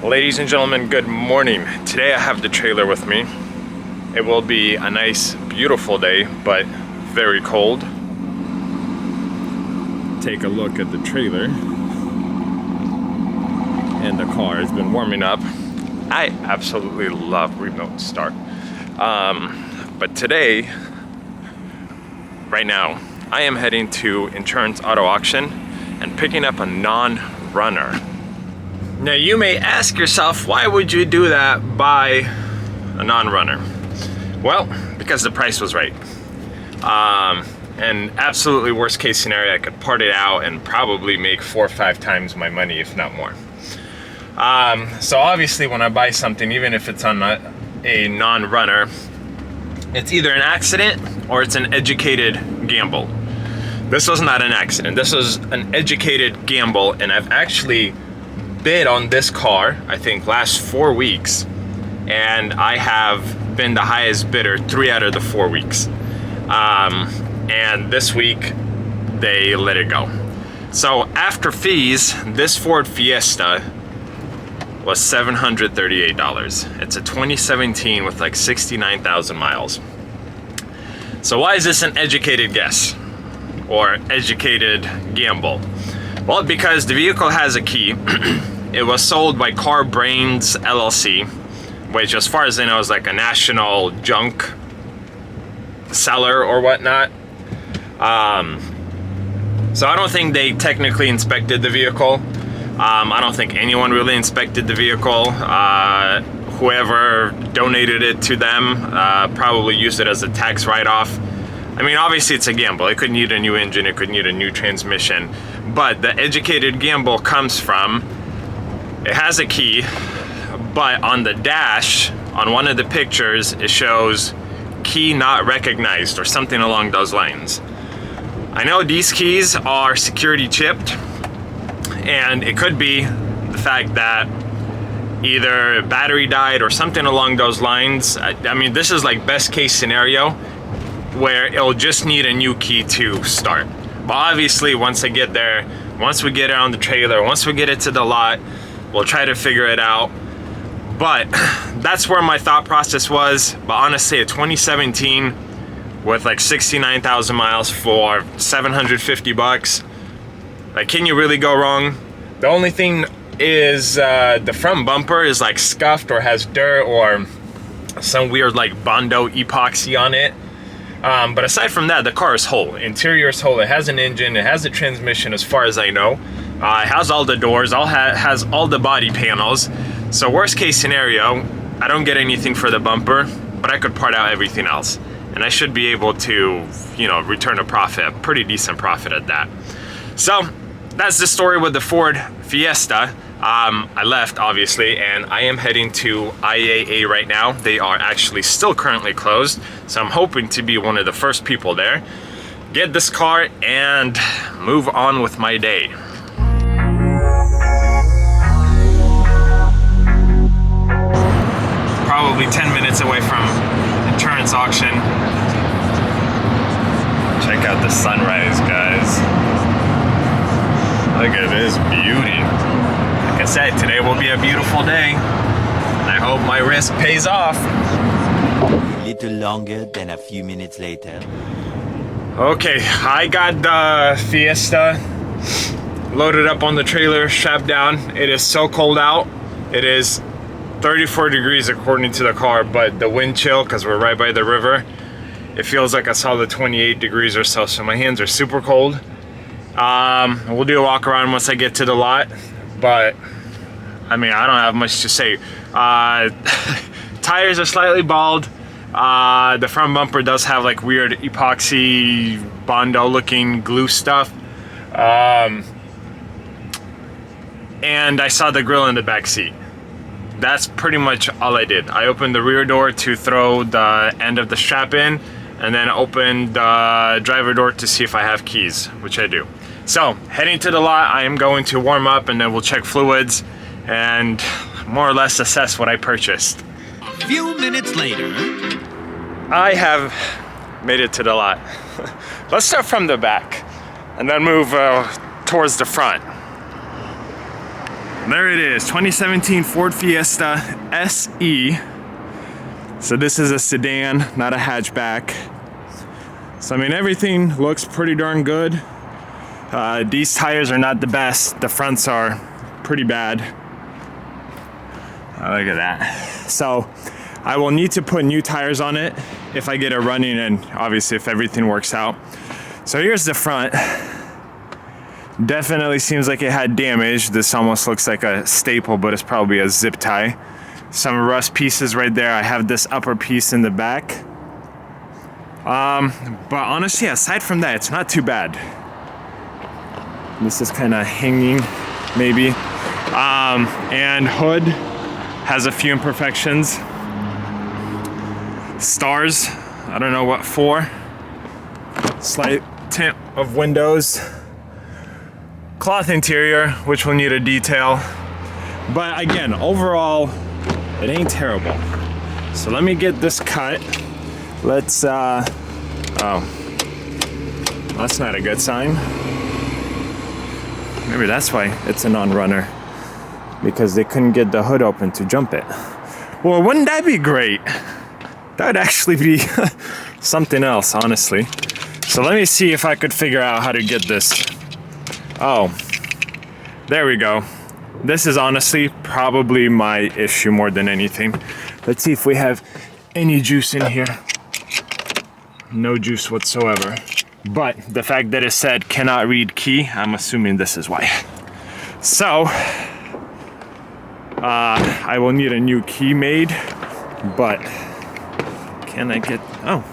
Ladies and gentlemen, good morning. Today I have the trailer with me. It will be a nice, beautiful day, but very cold. Take a look at the trailer. And the car has been warming up. I absolutely love remote start. But today, right now, I am heading to Insurance Auto Auction and picking up a non-runner. Now you may ask yourself, why would you do that, buy a non-runner? Well, because the price was right. And absolutely worst case scenario, I could part it out and probably make 4 or 5 times my money, if not more. So obviously when I buy something, even if it's on a non-runner, it's either an accident or it's an educated gamble. This was not an accident. This was an educated gamble, and I've actually bid on this car, I think last 4 weeks, and I have been the highest bidder 3 out of the 4 weeks. And this week they let it go. So after fees, this Ford Fiesta was $738. It's a 2017 with like 69,000 miles. So why is this an educated guess or educated gamble? Well, because the vehicle has a key. It was sold by Car Brains LLC, which as far as I know is like a national junk seller or whatnot. So I don't think they technically inspected the vehicle. I don't think anyone really inspected the vehicle. Whoever donated it to them probably used it as a tax write-off. I mean, obviously it's a gamble. It could need a new engine, it could need a new transmission. But the educated gamble comes from, it has a key, but on the dash, on one of the pictures, it shows key not recognized or something along those lines. I know these keys are security chipped, and it could be the fact that either battery died or something along those lines. I mean, this is like best case scenario where it'll just need a new key to start. But obviously once I get there, once we get it on the trailer, once we get it to the lot, we'll try to figure it out. But that's where my thought process was. But honestly, a 2017 with like 69,000 miles for 750 bucks, like, can you really go wrong? The only thing is the front bumper is like scuffed or has dirt or some weird like Bondo epoxy on it. But aside from that, the car is whole. Interior is whole. It has an engine. It has a transmission as far as I know. It has all the doors. Has all the body panels. So worst case scenario, I don't get anything for the bumper, but I could part out everything else. And I should be able to, you know, return a profit, a pretty decent profit at that. So that's the story with the Ford Fiesta. I left, obviously, and I am heading to IAA right now. They are actually still currently closed, so I'm hoping to be one of the first people there, get this car, and move on with my day. Probably 10 minutes away from insurance auction. Check out the sunrise, guys. Look at this beauty. Like I said, today will be a beautiful day. I hope my risk pays off. A little longer than a few minutes later. Okay, I got the Fiesta loaded up on the trailer, strapped down. It is so cold out. It is 34 degrees according to the car, but the wind chill, because we're right by the river, it feels like a solid 28 degrees or so, so my hands are super cold. We'll do a walk around once I get to the lot, but I mean, I don't have much to say. Tires are slightly bald. The front bumper does have like weird epoxy Bondo looking glue stuff. And I saw the grill in the back seat. That's pretty much all I did. I opened the rear door to throw the end of the strap in, and then opened the driver door to see if I have keys, which I do. So, heading to the lot, I am going to warm up, and then we'll check fluids and more or less assess what I purchased. A few minutes later, I have made it to the lot. Let's start from the back and then move towards the front. There it is, 2017 Ford Fiesta SE. So this is a sedan, not a hatchback. So I mean, everything looks pretty darn good. These tires are not the best. The fronts are pretty bad. Oh, look at that. So I will need to put new tires on it if I get it running, and obviously if everything works out. So here's the front. Definitely seems like it had damage. This almost looks like a staple, but it's probably a zip tie. Some rust pieces right there. I have this upper piece in the back. But honestly, aside from that, it's not too bad. This is kind of hanging, maybe. And hood has a few imperfections. Stars, I don't know what for. Slight tint of windows. Cloth interior, which will need a detail. But again, overall, it ain't terrible. So let me get this cut. Let's, oh, that's not a good sign. Maybe that's why it's a non-runner, because they couldn't get the hood open to jump it. Well, wouldn't that be great? That would actually be something else, honestly. So let me see if I could figure out how to get this. Oh, there we go. This is honestly probably my issue more than anything. Let's see if we have any juice in here. No juice whatsoever. But the fact that it said cannot read key, I'm assuming this is why. So, I will need a new key made, but can I get, oh.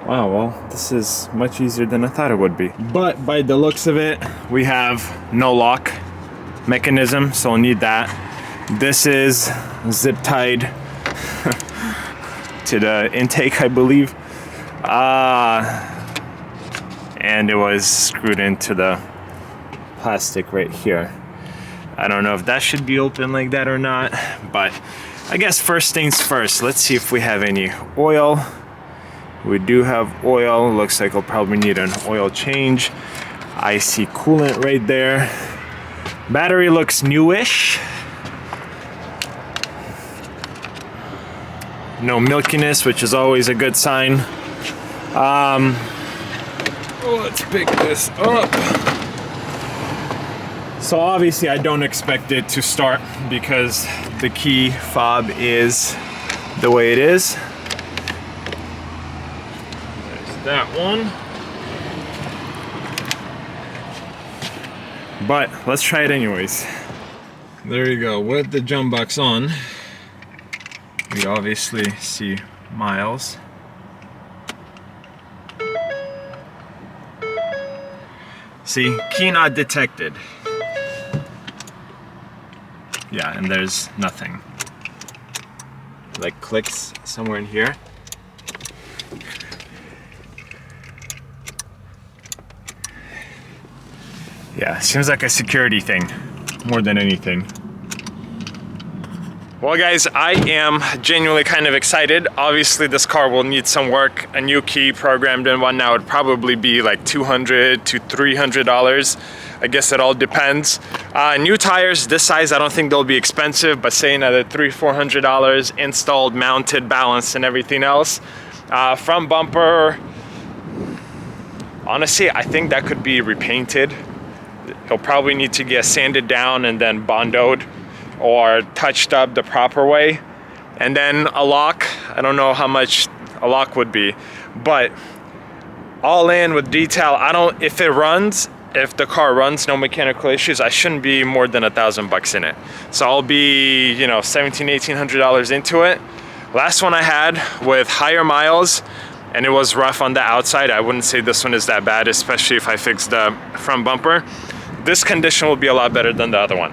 Wow, well, this is much easier than I thought it would be. But by the looks of it, we have no lock mechanism, so I'll need that. This is zip tied to the intake, I believe. And it was screwed into the plastic right here. I don't know if that should be open like that or not, but I guess first things first, let's see if we have any oil. We do have oil. Looks like I'll probably need an oil change. I see coolant right there. Battery looks newish. No milkiness, which is always a good sign. Let's pick this up. So obviously I don't expect it to start because the key fob is the way it is. That one. But let's try it anyways. There you go. With the jump box on, we obviously see miles. See, key not detected. Yeah, and there's nothing. Like clicks somewhere in here. Yeah, seems like a security thing more than anything. Well guys, I am genuinely kind of excited. Obviously this car will need some work. A new key programmed in one now would probably be like $200 to $300. I guess it all depends. New tires this size, I don't think they'll be expensive, but say another $300-400 installed, mounted, balanced, and everything else. Front bumper, honestly, I think that could be repainted. He'll probably need to get sanded down and then bondoed or touched up the proper way. And then a lock, I don't know how much a lock would be, but all in with detail, if it runs, if the car runs, no mechanical issues, I shouldn't be more than $1,000 in it. So I'll be, you know, $1,700-1,800 into it. Last one I had with higher miles, and it was rough on the outside. I wouldn't say this one is that bad, especially if I fix the front bumper. This condition will be a lot better than the other one.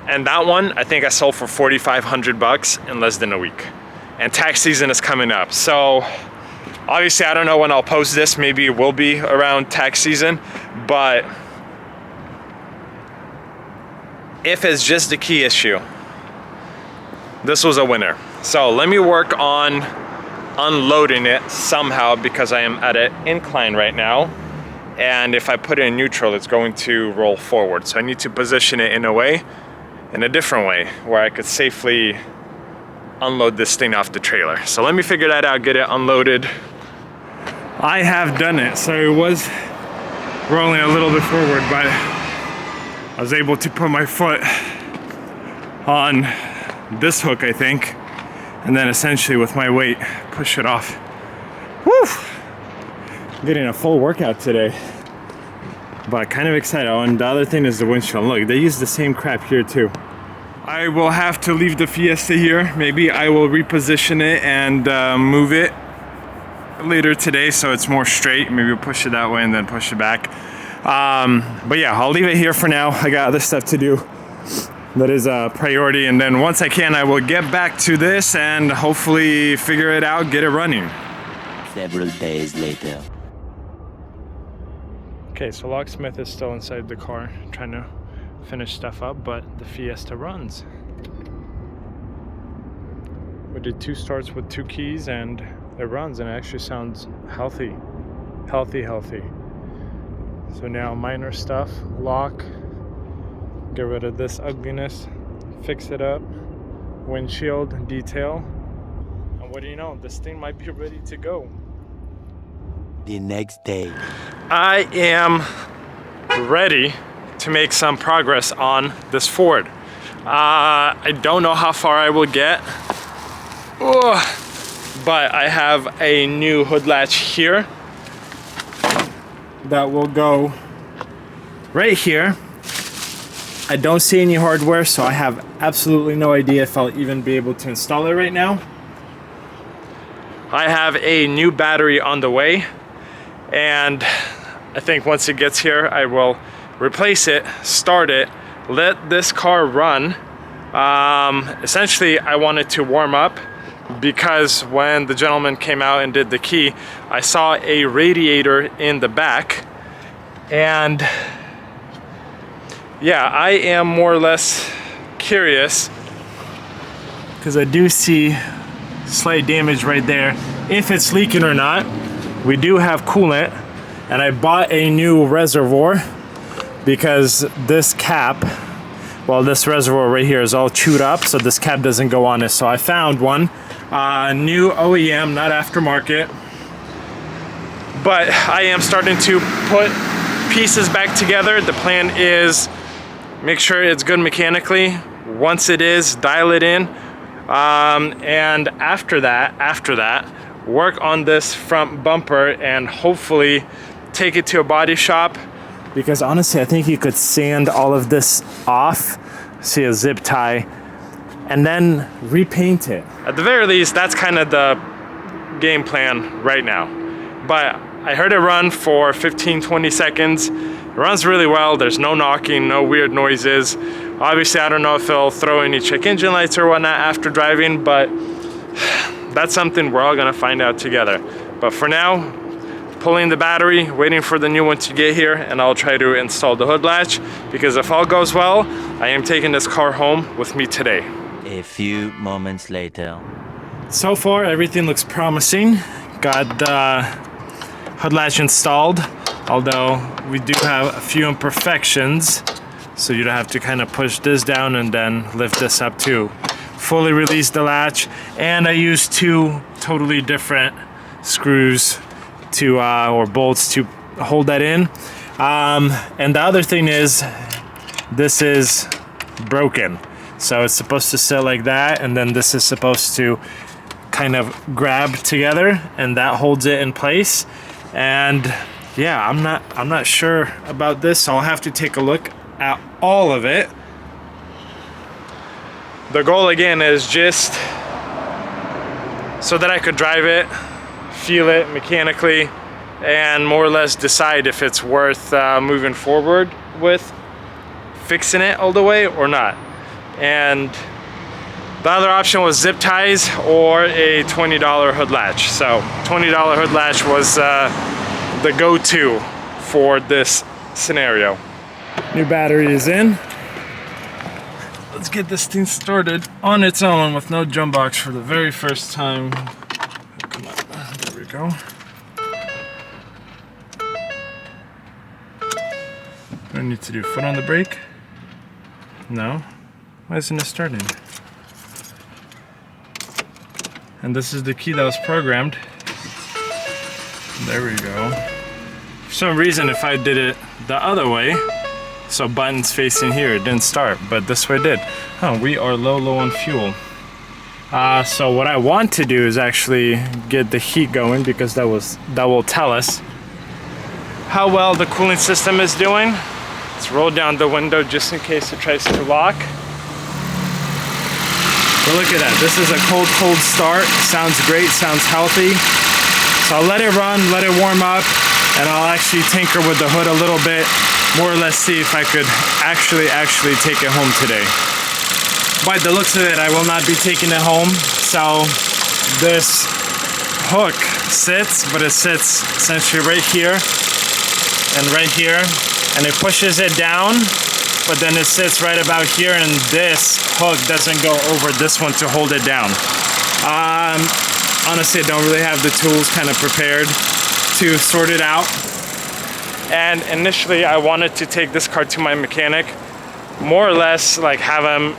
And that one, I think I sold for $4,500 in less than a week. And tax season is coming up. So obviously I don't know when I'll post this. Maybe it will be around tax season, but if it's just the key issue, this was a winner. So let me work on unloading it somehow because I am at an incline right now. and if I put it in neutral, it's going to roll forward. So I need to position it in a different way, where I could safely unload this thing off the trailer. So let me figure that out, get it unloaded. I have done it. So it was rolling a little bit forward, but I was able to put my foot on this hook, I think, and then essentially with my weight, push it off. Woo! I'm getting a full workout today, but kind of excited. Oh, and the other thing is the windshield. Look, they use the same crap here too. I will have to leave the Fiesta here. Maybe I will reposition it and move it later today so it's more straight. Maybe we'll push it that way and then push it back. But yeah, I'll leave it here for now. I got other stuff to do that is a priority, and then once I can, I will get back to this and hopefully figure it out, get it running. Several days later. Okay, so locksmith is still inside the car trying to finish stuff up, but the Fiesta runs. We did 2 starts with 2 keys and it runs, and it actually sounds healthy. Healthy. So now minor stuff, lock, get rid of this ugliness, fix it up, windshield detail, and what do you know, this thing might be ready to go. The next day. I am ready to make some progress on this Ford. I don't know how far I will get, but I have a new hood latch here that will go right here. I don't see any hardware, so I have absolutely no idea if I'll even be able to install it right now. I have a new battery on the way, and I think once it gets here, I will replace it, start it, let this car run. Essentially, I wanted to warm up because when the gentleman came out and did the key, I saw a radiator in the back, and yeah, I am more or less curious because I do see slight damage right there, if it's leaking or not. We do have coolant, and I bought a new reservoir because this cap, well, this reservoir right here is all chewed up, so this cap doesn't go on it. So I found one, new OEM, not aftermarket, but I am starting to put pieces back together. The plan is make sure it's good mechanically. Once it is, dial it in, and after that, work on this front bumper and hopefully take it to a body shop, because honestly, I think you could sand all of this off, see a zip tie, and then repaint it. At the very least, that's kind of the game plan right now. But I heard it run for 15-20 seconds. It runs really well. There's no knocking, no weird noises. Obviously, I don't know if it'll throw any check engine lights or whatnot after driving, but that's something we're all gonna find out together. But for now, pulling the battery, waiting for the new one to get here, and I'll try to install the hood latch, because if all goes well, I am taking this car home with me today. A few moments later. So far, everything looks promising. Got the hood latch installed, although we do have a few imperfections, so you'd have to kind of push this down and then lift this up too. Fully release the latch, and I used 2 totally different screws to or bolts to hold that in. And the other thing is, this is broken, so it's supposed to sit like that, and then this is supposed to kind of grab together, and that holds it in place. And yeah, I'm not sure about this, so I'll have to take a look at all of it. The goal again is just so that I could drive it, feel it mechanically, and more or less decide if it's worth moving forward with fixing it all the way or not. And the other option was zip ties or a $20 hood latch. So $20 hood latch was the go-to for this scenario. New battery is in. Let's get this thing started on its own with no jump box for the very first time. Come on, there we go. do I need to do? Foot on the brake? No. Why isn't it starting? And this is the key that was programmed. There we go. For some reason, if I did it the other way, so buttons facing here, it didn't start, but this way it did. Oh, we are low on fuel. So what I want to do is actually get the heat going, because that will tell us how well the cooling system is doing. Let's roll down the window just in case it tries to lock. But look at that, this is a cold start. Sounds great, sounds healthy. So I'll let it run, let it warm up, and I'll actually tinker with the hood a little bit, more or less see if I could actually take it home today. By the looks of it, I will not be taking it home. So this hook sits, but it sits essentially right here and right here, and it pushes it down, but then it sits right about here, and this hook doesn't go over this one to hold it down. Honestly, I don't really have the tools kind of prepared to sort it out. And initially, I wanted to take this car to my mechanic, more or less like have him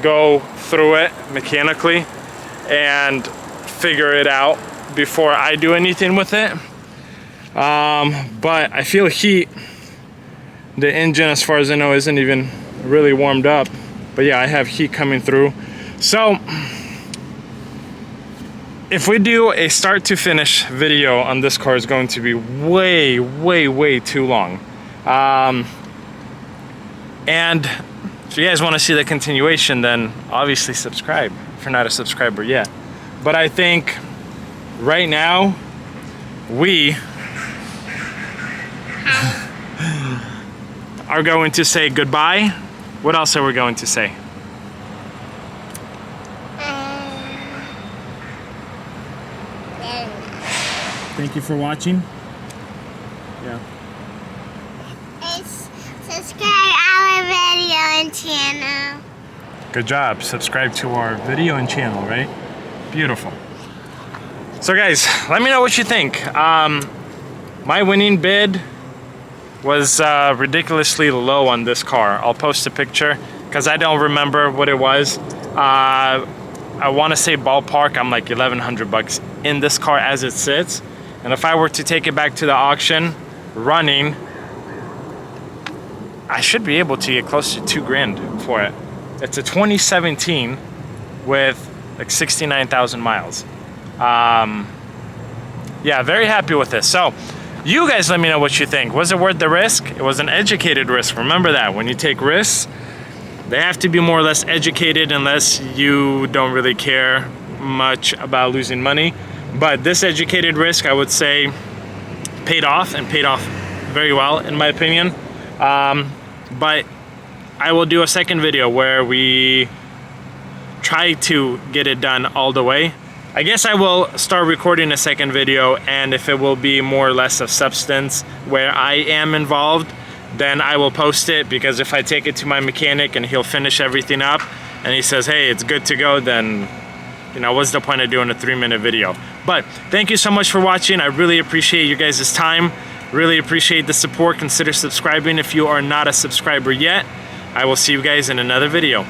go through it mechanically and figure it out before I do anything with it. But I feel heat. The engine, as far as I know, isn't even really warmed up. But yeah, I have heat coming through. So if we do a start to finish video on this car, is going to be way too long. And if you guys want to see the continuation, then obviously subscribe if you're not a subscriber yet. But I think right now we are going to say goodbye. What else are we going to say? Thank you for watching. Yeah. Subscribe our video and channel. Good job. Subscribe to our video and channel, right? Beautiful. So guys, let me know what you think. My winning bid was ridiculously low on this car. I'll post a picture because I don't remember what it was. I want to say ballpark, I'm like 1,100 bucks in this car as it sits. And if I were to take it back to the auction running, I should be able to get close to 2 grand for it. It's a 2017 with like 69,000 miles. Yeah, very happy with this. So you guys let me know what you think. Was it worth the risk? It was an educated risk. Remember that when you take risks, they have to be more or less educated, unless you don't really care much about losing money. But this educated risk, I would say, paid off, and paid off very well in my opinion. But I will do a second video where we try to get it done all the way. I guess I will start recording a second video, and if it will be more or less of substance where I am involved, then I will post it, because if I take it to my mechanic and he'll finish everything up and he says, hey, it's good to go, then, you know, what's the point of doing a 3-minute video? But thank you so much for watching. I really appreciate you guys' time. Really appreciate the support. Consider subscribing if you are not a subscriber yet. I will see you guys in another video.